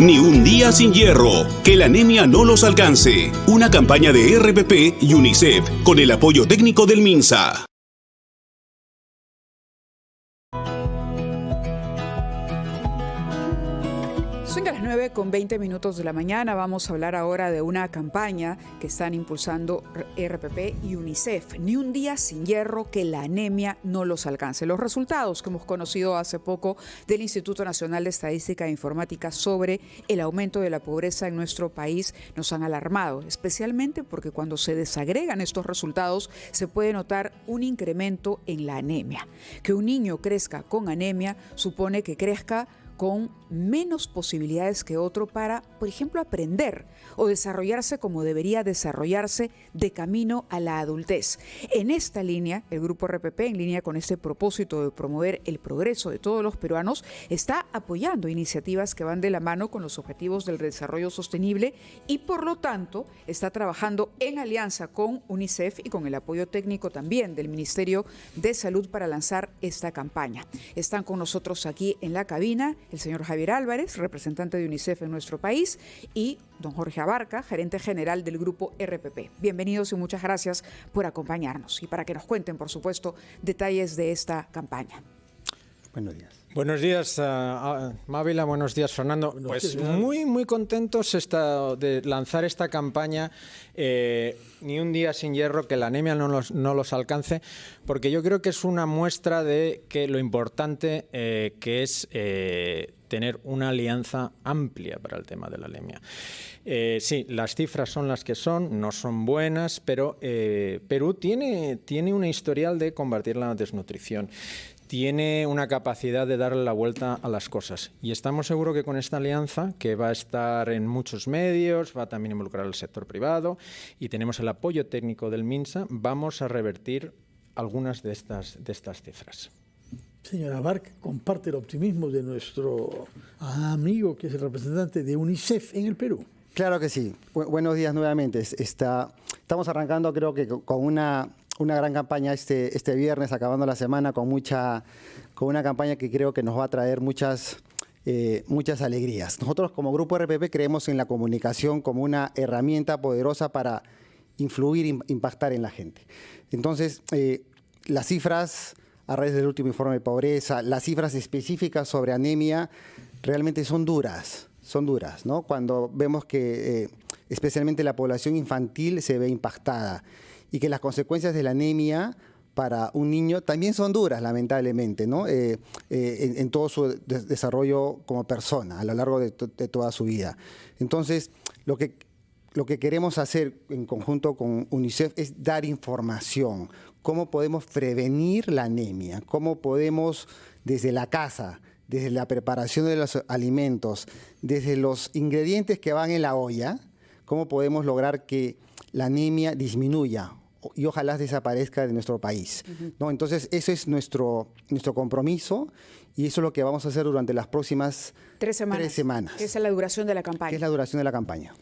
Ni un día sin hierro, que la anemia no los alcance. Una campaña de RPP y UNICEF con el apoyo técnico del MINSA. Son las 9:20 de la mañana. Vamos a hablar ahora de una campaña que están impulsando RPP y UNICEF. Ni un día sin hierro, que la anemia no los alcance. Los resultados que hemos conocido hace poco del Instituto Nacional de Estadística e Informática sobre el aumento de la pobreza en nuestro país nos han alarmado, especialmente porque cuando se desagregan estos resultados se puede notar un incremento en la anemia. Que un niño crezca con anemia supone que crezca con menos posibilidades que otro para, por ejemplo, aprender o desarrollarse como debería desarrollarse de camino a la adultez. En esta línea, el Grupo RPP, en línea con este propósito de promover el progreso de todos los peruanos, está apoyando iniciativas que van de la mano con los objetivos del desarrollo sostenible y, por lo tanto, está trabajando en alianza con UNICEF y con el apoyo técnico también del Ministerio de Salud para lanzar esta campaña. Están con nosotros aquí en la cabina el señor Javier Álvarez, representante de UNICEF en nuestro país, y don Jorge Abarca, gerente general del Grupo RPP. Bienvenidos y muchas gracias por acompañarnos y para que nos cuenten, por supuesto, detalles de esta campaña. Buenos días. Buenos días, Mávila. Buenos días, Fernando. Pues muy contentos de lanzar esta campaña, Ni un día sin hierro, que la anemia no los alcance, porque yo creo que es una muestra de que lo importante que es tener una alianza amplia para el tema de la anemia. Sí, las cifras son las que son, no son buenas, pero Perú tiene un historial de combatir la desnutrición. Tiene una capacidad de darle la vuelta a las cosas. Y estamos seguros que con esta alianza, que va a estar en muchos medios, va a también involucrar al sector privado, y tenemos el apoyo técnico del MINSA, vamos a revertir algunas de estas cifras. Señora Abarca, comparte el optimismo de nuestro amigo, que es el representante de UNICEF en el Perú. Claro que sí. Buenos días nuevamente. Estamos arrancando, creo que con una gran campaña este viernes, acabando la semana, con una campaña que creo que nos va a traer muchas alegrías. Nosotros como Grupo RPP creemos en la comunicación como una herramienta poderosa para influir, impactar en la gente. Entonces, las cifras a raíz del último informe de pobreza, las cifras específicas sobre anemia realmente son duras, ¿no? Cuando vemos que especialmente la población infantil se ve impactada, y que las consecuencias de la anemia para un niño también son duras, lamentablemente, ¿no? En todo su desarrollo como persona, a lo largo de toda su vida. Entonces, lo que queremos hacer en conjunto con UNICEF es dar información. ¿Cómo podemos prevenir la anemia? ¿Cómo podemos, desde la casa, desde la preparación de los alimentos, desde los ingredientes que van en la olla, cómo podemos lograr que la anemia disminuya y ojalá desaparezca de nuestro país, ¿no? Entonces, ese es nuestro compromiso, y eso es lo que vamos a hacer durante las próximas 3 semanas. Que es la duración de la campaña. Que es la duración de la campaña.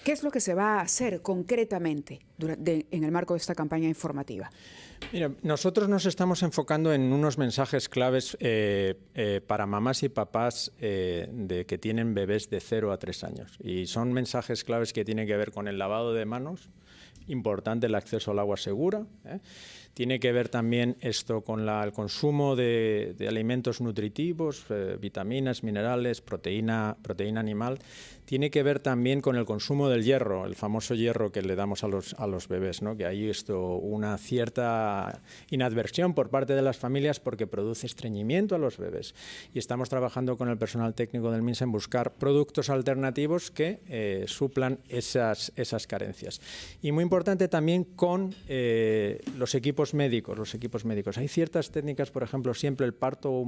¿Qué es lo que se va a hacer concretamente en el marco de esta campaña informativa? Mira, nosotros nos estamos enfocando en unos mensajes claves para mamás y papás que tienen bebés de 0 a 3 años. Y son mensajes claves que tienen que ver con el lavado de manos, importante el acceso al agua segura. Tiene que ver también esto con el consumo de alimentos nutritivos, vitaminas, minerales, proteína animal. Tiene que ver también con el consumo del hierro, el famoso hierro que le damos a los bebés, ¿no? Que hay una cierta inadversión por parte de las familias porque produce estreñimiento a los bebés. Y estamos trabajando con el personal técnico del MINSA en buscar productos alternativos que suplan esas carencias. Y muy importante también con los equipos médicos. Hay ciertas técnicas, por ejemplo, siempre el parto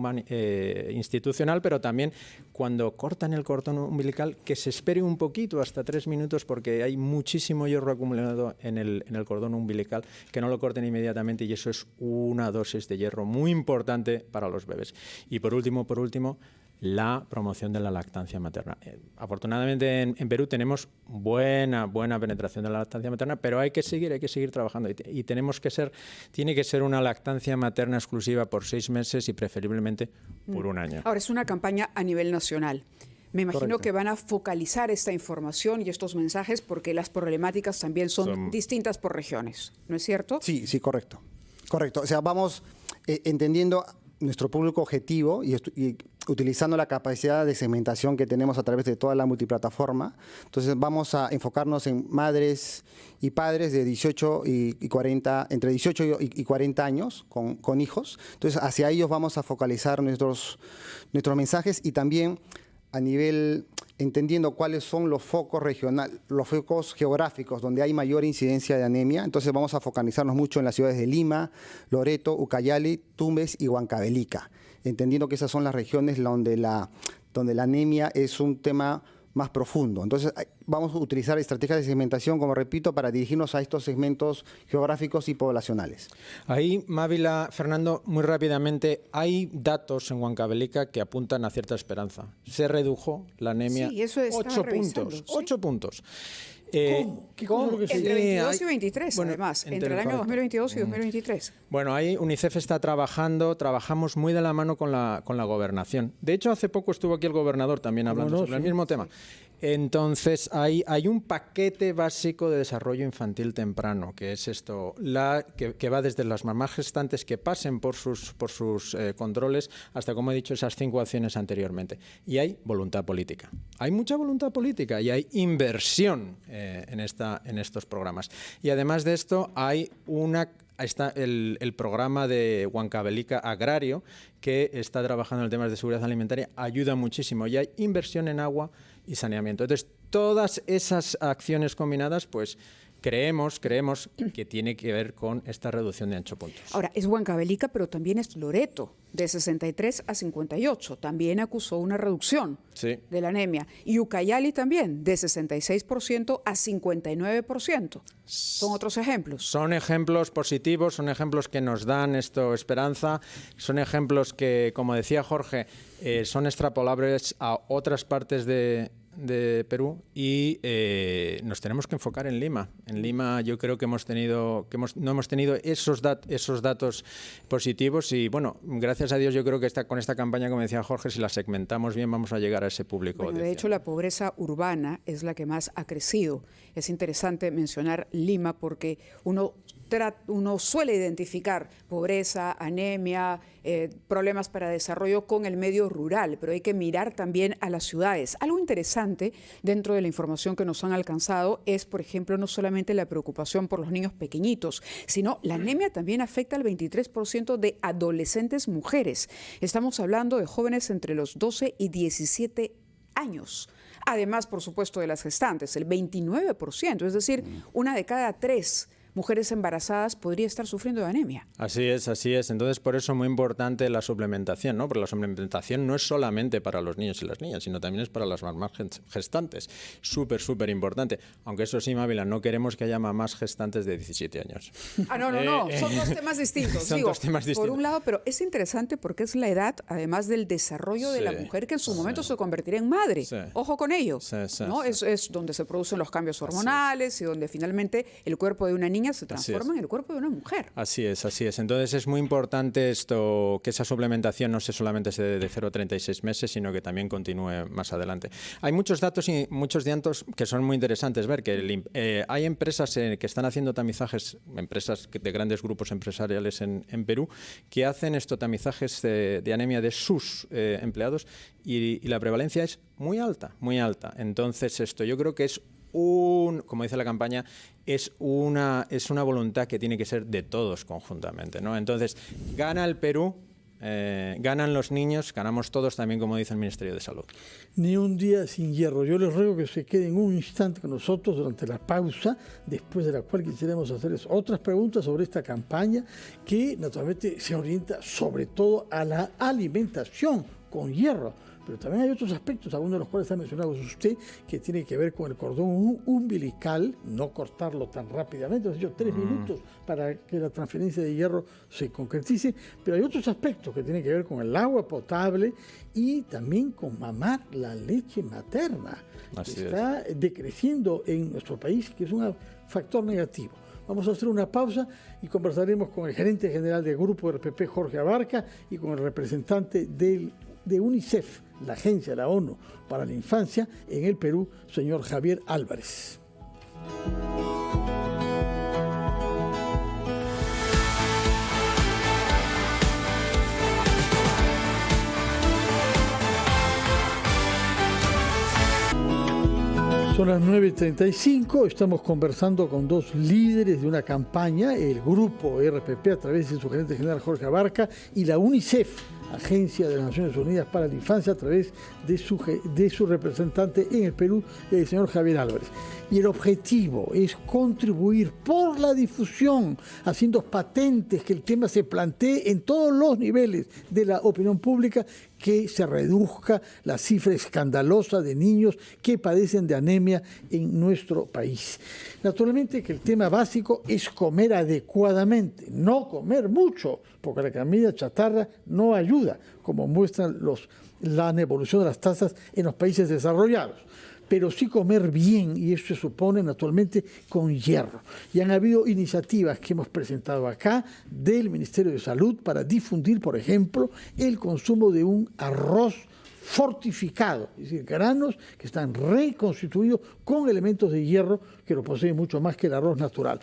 institucional, pero también cuando cortan el cordón umbilical, que se espere un poquito, hasta 3 minutos, porque hay muchísimo hierro acumulado en el cordón umbilical, que no lo corten inmediatamente, y eso es una dosis de hierro muy importante para los bebés. Y por último, la promoción de la lactancia materna. Afortunadamente en Perú tenemos buena penetración de la lactancia materna, pero hay que seguir trabajando, y tiene que ser una lactancia materna exclusiva por 6 meses y preferiblemente por 1 año. Ahora, es una campaña a nivel nacional. Me imagino Correcto. que van a focalizar esta información y estos mensajes porque las problemáticas también son distintas por regiones, ¿no es cierto? Sí, sí, correcto. Correcto. O sea, vamos entendiendo nuestro público objetivo y utilizando la capacidad de segmentación que tenemos a través de toda la multiplataforma. Entonces vamos a enfocarnos en madres y padres de 18 y 40, entre 18 y 40 años con hijos. Entonces hacia ellos vamos a focalizar nuestros mensajes y también a nivel entendiendo cuáles son los focos regionales, los focos geográficos donde hay mayor incidencia de anemia. Entonces vamos a focalizarnos mucho en las ciudades de Lima, Loreto, Ucayali, Tumbes y Huancavelica, entendiendo que esas son las regiones donde la anemia es un tema más profundo. Entonces vamos a utilizar estrategias de segmentación, como repito, para dirigirnos a estos segmentos geográficos y poblacionales. Ahí, Mávila, Fernando, muy rápidamente, hay datos en Huancavelica que apuntan a cierta esperanza. Se redujo la anemia 8 puntos. ¿Sí? 8 puntos. ¿Cómo? ¿Qué cosa es lo que se Entre dice? 22 y 23, bueno, además, entre el año 2022 y 2023. Bueno, ahí UNICEF está trabajamos muy de la mano con la gobernación. De hecho, hace poco estuvo aquí el gobernador también hablando sobre el mismo tema. Entonces, hay un paquete básico de desarrollo infantil temprano, que es esto, que va desde las mamás gestantes que pasen por sus controles hasta, como he dicho, esas 5 acciones anteriormente. Y hay voluntad política. Hay mucha voluntad política y hay inversión en estos programas. Y además de esto, está el programa de Huancavelica Agrario, que está trabajando en temas de seguridad alimentaria, ayuda muchísimo. Y hay inversión en agua y saneamiento. Entonces, todas esas acciones combinadas, pues creemos que tiene que ver con esta reducción de 8 puntos. Ahora, es Huancavelica, pero también es Loreto, de 63 a 58. También acusó una reducción de la anemia. Y Ucayali también, de 66% a 59%. ¿Son otros ejemplos? Son ejemplos positivos, son ejemplos que nos dan esperanza, son ejemplos que, como decía Jorge, son extrapolables a otras partes de Perú y nos tenemos que enfocar en Lima. En Lima yo creo que no hemos tenido esos datos positivos y bueno, gracias a Dios yo creo que con esta campaña, como decía Jorge, si la segmentamos bien vamos a llegar a ese público. Bueno, de hecho la pobreza urbana es la que más ha crecido. Es interesante mencionar Lima porque uno suele identificar pobreza, anemia, problemas para desarrollo con el medio rural, pero hay que mirar también a las ciudades. Algo interesante dentro de la información que nos han alcanzado es, por ejemplo, no solamente la preocupación por los niños pequeñitos, sino la anemia también afecta al 23% de adolescentes mujeres. Estamos hablando de jóvenes entre los 12 y 17 años. Además, por supuesto, de las gestantes, el 29%, es decir, 1 de cada 3 mujeres embarazadas podría estar sufriendo de anemia. Así es, así es. Entonces, por eso es muy importante la suplementación, ¿no? Porque la suplementación no es solamente para los niños y las niñas, sino también es para las mamás gestantes. Súper, súper importante. Aunque eso sí, Mávila, no queremos que haya mamás gestantes de 17 años. Ah, no. Son dos temas distintos. Son dos temas distintos. Por un lado, pero es interesante porque es la edad, además del desarrollo de la mujer, que en su momento se convertirá en madre. Sí. Ojo con ello. ¿No? Es donde se producen los cambios hormonales y donde finalmente el cuerpo de una niña se transforma en el cuerpo de una mujer. Así es, así es. Entonces es muy importante esto, que esa suplementación no sea solamente de 0 a 36 meses, sino que también continúe más adelante. Hay muchos datos que son muy interesantes ver, que hay empresas que están haciendo tamizajes, empresas de grandes grupos empresariales en Perú, que hacen tamizajes de anemia de sus empleados y la prevalencia es muy alta, muy alta. Entonces yo creo que es como dice la campaña, es una voluntad que tiene que ser de todos conjuntamente, ¿no? Entonces, gana el Perú, ganan los niños, ganamos todos también, como dice el Ministerio de Salud. Ni un día sin hierro. Yo les ruego que se queden un instante con nosotros durante la pausa, después de la cual quisiéramos hacerles otras preguntas sobre esta campaña que naturalmente se orienta sobre todo a la alimentación con hierro. Pero también hay otros aspectos, algunos de los cuales ha mencionado usted, que tiene que ver con el cordón umbilical, no cortarlo tan rápidamente, es decir, 3 minutos para que la transferencia de hierro se concretice, pero hay otros aspectos que tienen que ver con el agua potable y también con mamar la leche materna, que está decreciendo en nuestro país, que es un factor negativo. Vamos a hacer una pausa y conversaremos con el gerente general del Grupo RPP, Jorge Abarca, y con el representante de UNICEF, la Agencia de la ONU para la Infancia en el Perú, señor Javier Álvarez. Son las 9:35, estamos conversando con dos líderes de una campaña, el grupo RPP a través de su gerente general Jorge Abarca y la UNICEF, Agencia de las Naciones Unidas para la Infancia, a través de su representante en el Perú, el señor Javier Álvarez. Y el objetivo es contribuir por la difusión, haciendo patentes que el tema se plantee en todos los niveles de la opinión pública, que se reduzca la cifra escandalosa de niños que padecen de anemia en nuestro país. Naturalmente que el tema básico es comer adecuadamente, no comer mucho, porque la comida chatarra no ayuda, como muestran la evolución de las tasas en los países desarrollados. Pero sí comer bien, y eso se supone naturalmente con hierro. Y han habido iniciativas que hemos presentado acá del Ministerio de Salud para difundir, por ejemplo, el consumo de un arroz fortificado, es decir, granos que están reconstituidos con elementos de hierro que lo poseen mucho más que el arroz natural.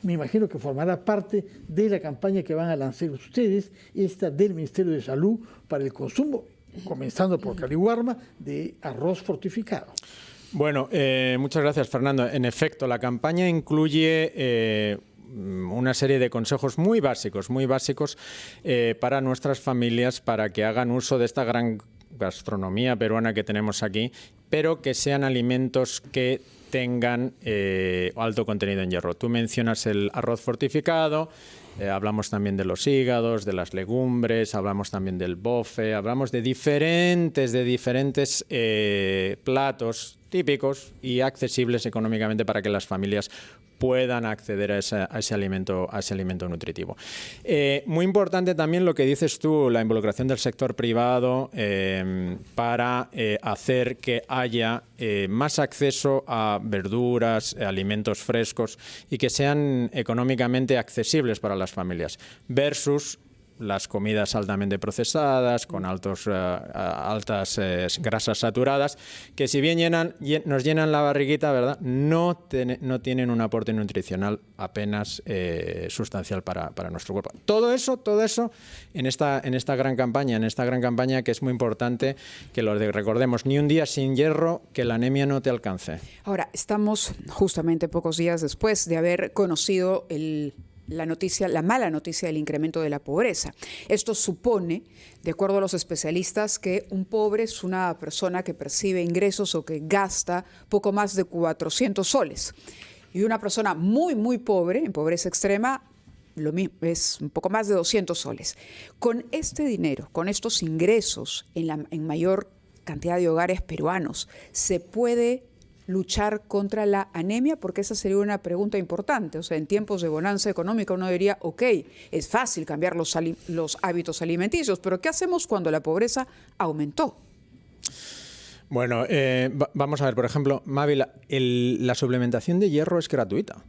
Me imagino que formará parte de la campaña que van a lanzar ustedes, esta del Ministerio de Salud, para el consumo, comenzando por Caliwarma, de arroz fortificado. Bueno, muchas gracias, Fernando. En efecto, la campaña incluye una serie de consejos muy básicos para nuestras familias, para que hagan uso de esta gran gastronomía peruana que tenemos aquí, pero que sean alimentos que tengan alto contenido en hierro. Tú mencionas el arroz fortificado. Hablamos también de los hígados, de las legumbres, hablamos también del bofe, hablamos de diferentes platos típicos y accesibles económicamente para que las familias puedan acceder a ese alimento nutritivo. Muy importante también lo que dices tú, la involucración del sector privado para hacer que haya más acceso a verduras, alimentos frescos y que sean económicamente accesibles para las familias, versus las comidas altamente procesadas, con altas grasas saturadas, que si bien nos llenan la barriguita, ¿verdad?, no tienen un aporte nutricional apenas sustancial para nuestro cuerpo. Todo eso en esta gran campaña que es muy importante que lo recordemos. Ni un día sin hierro, que la anemia no te alcance. Ahora, estamos justamente pocos días después de haber conocido la mala noticia del incremento de la pobreza. Esto supone, de acuerdo a los especialistas, que un pobre es una persona que percibe ingresos o que gasta poco más de 400 soles. Y una persona muy, muy pobre, en pobreza extrema, lo mismo, es un poco más de 200 soles. Con este dinero, con estos ingresos en mayor cantidad de hogares peruanos, ¿se puede luchar contra la anemia? Porque esa sería una pregunta importante. O sea, en tiempos de bonanza económica uno diría, ok, es fácil cambiar los hábitos alimenticios, pero ¿qué hacemos cuando la pobreza aumentó? Bueno, vamos a ver, por ejemplo, Mavi, la suplementación de hierro es gratuita.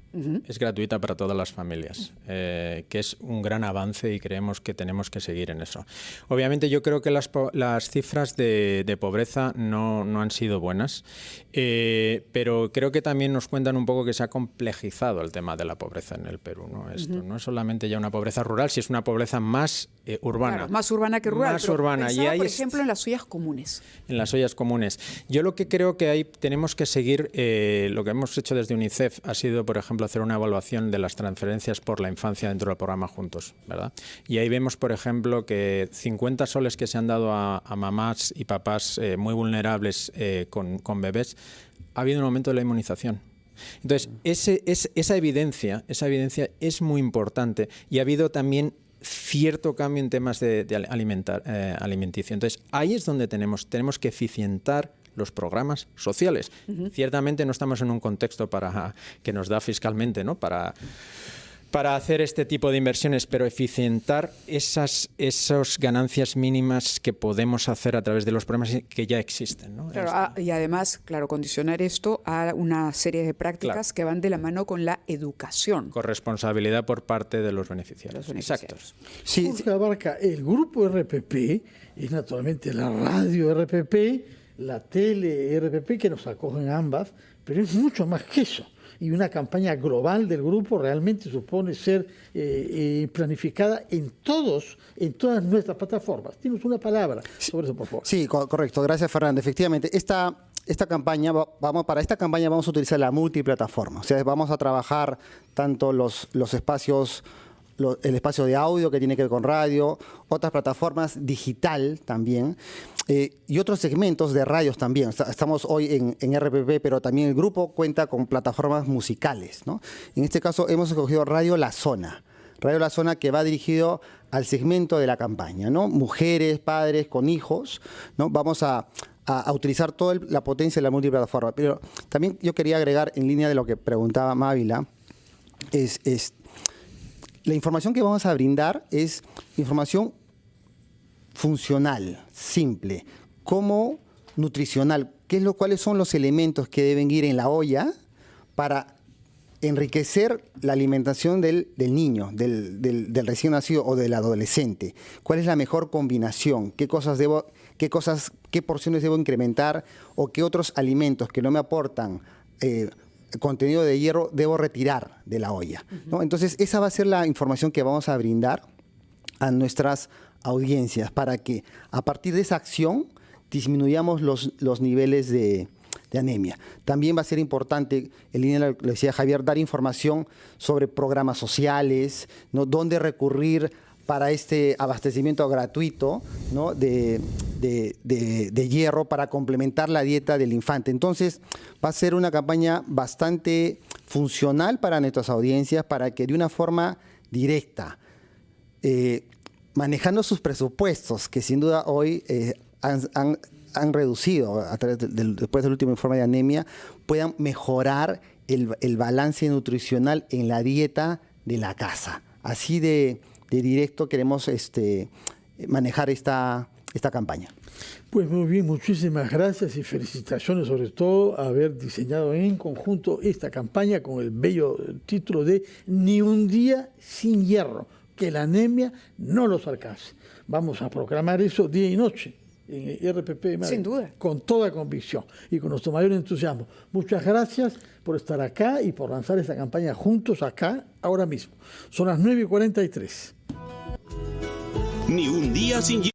Es gratuita para todas las familias, que es un gran avance y creemos que tenemos que seguir en eso. Obviamente yo creo que las cifras de pobreza no han sido buenas, pero creo que también nos cuentan un poco que se ha complejizado el tema de la pobreza en el Perú, ¿no? Esto no es solamente ya una pobreza rural, si es una pobreza más urbana. Claro, más urbana que rural. Más urbana. Y hay, por ejemplo, en las ollas comunes. En las ollas comunes. Yo lo que creo que tenemos que seguir, lo que hemos hecho desde UNICEF ha sido, por ejemplo, hacer una evaluación de las transferencias por la infancia dentro del programa Juntos, ¿verdad? Y ahí vemos, por ejemplo, que 50 soles que se han dado a mamás y papás muy vulnerables con bebés, ha habido un aumento de la inmunización. Entonces, esa evidencia es muy importante y ha habido también cierto cambio en temas de alimenticio. Entonces, ahí es donde tenemos que eficientar los programas sociales. Ciertamente no estamos en un contexto que nos da fiscalmente, ¿no?, para para hacer este tipo de inversiones, pero eficientar esas ganancias mínimas que podemos hacer a través de los programas que ya existen, ¿no? Claro, y además, claro, condicionar esto a una serie de prácticas que van de la mano con la educación. Con responsabilidad por parte de los beneficiarios. Exacto. Sí, porque abarca el grupo RPP, y naturalmente la radio RPP, la tele RPP, que nos acogen ambas, pero es mucho más que eso. Y una campaña global del grupo realmente supone ser planificada en todas nuestras plataformas. Tienes una palabra sobre eso, por favor. Sí, correcto. Gracias, Fernando. Efectivamente, para esta campaña vamos a utilizar la multiplataforma. O sea, vamos a trabajar tanto los espacios, el espacio de audio que tiene que ver con radio, otras plataformas digital también, y otros segmentos de radios también. Estamos hoy en RPP, pero también el grupo cuenta con plataformas musicales, ¿no? En este caso hemos escogido Radio La Zona. Radio La Zona, que va dirigido al segmento de la campaña, ¿no? Mujeres, padres con hijos, ¿no? Vamos a utilizar toda la potencia de la multiplataforma. Pero también yo quería agregar, en línea de lo que preguntaba Mávila, la información que vamos a brindar es información funcional, simple, como nutricional. ¿Cuáles son los elementos que deben ir en la olla para enriquecer la alimentación del niño, del recién nacido o del adolescente? ¿Cuál es la mejor combinación? ¿Qué porciones debo incrementar? ¿O qué otros alimentos que no me aportan contenido de hierro debo retirar de la olla, ¿no? Entonces, esa va a ser la información que vamos a brindar a nuestras audiencias para que a partir de esa acción disminuyamos los niveles de anemia. También va a ser importante, en línea de lo que decía Javier, dar información sobre programas sociales, ¿no? Dónde recurrir para este abastecimiento gratuito, ¿no? de hierro para complementar la dieta del infante. Entonces, va a ser una campaña bastante funcional para nuestras audiencias, para que de una forma directa, manejando sus presupuestos, que sin duda hoy han reducido después del último informe de anemia, puedan mejorar el balance nutricional en la dieta de la casa. Así de directo queremos manejar esta campaña. Pues muy bien, muchísimas gracias y felicitaciones sobre todo a haber diseñado en conjunto esta campaña con el bello título de Ni un día sin hierro, que la anemia no los alcance. Vamos a proclamar eso día y noche en RPP, sin duda, con toda convicción y con nuestro mayor entusiasmo. Muchas gracias por estar acá y por lanzar esta campaña juntos acá, ahora mismo. Son las 9:43. Ni un día sin hierro.